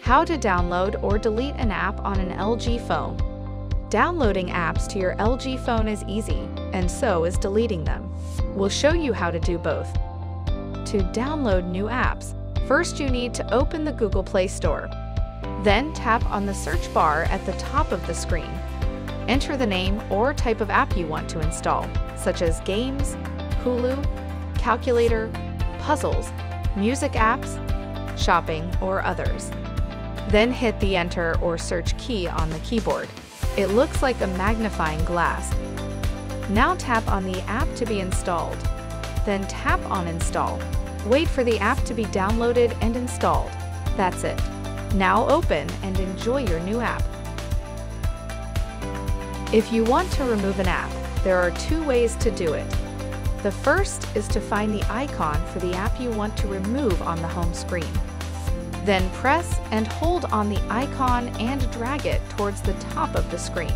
How to download or delete an app on an LG phone. Downloading apps to your LG phone is easy, and so is deleting them. We'll show you how to do both. To download new apps, first you need to open the Google Play Store. Then tap on the search bar at the top of the screen. Enter the name or type of app you want to install, such as games, Hulu, calculator, puzzles, music apps, shopping, or others. Then hit the Enter or Search key on the keyboard. It looks like a magnifying glass. Now tap on the app to be installed. Then tap on Install. Wait for the app to be downloaded and installed. That's it. Now open and enjoy your new app. If you want to remove an app, there are two ways to do it. The first is to find the icon for the app you want to remove on the home screen. Then press and hold on the icon and drag it towards the top of the screen.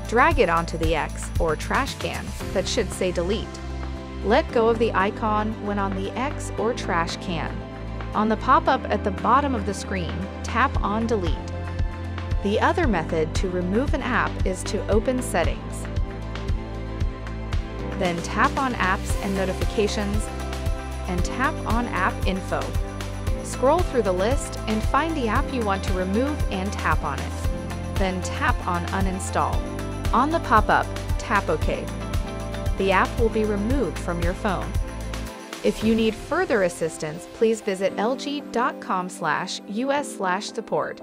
Drag it onto the X or trash can that should say Delete. Let go of the icon when on the X or trash can. On the pop-up at the bottom of the screen, tap on Delete. The other method to remove an app is to open Settings. Then tap on Apps and Notifications and tap on App Info. Scroll through the list and find the app you want to remove and tap on it. Then tap on Uninstall. On the pop-up, tap OK. The app will be removed from your phone. If you need further assistance, please visit lg.com/us/support.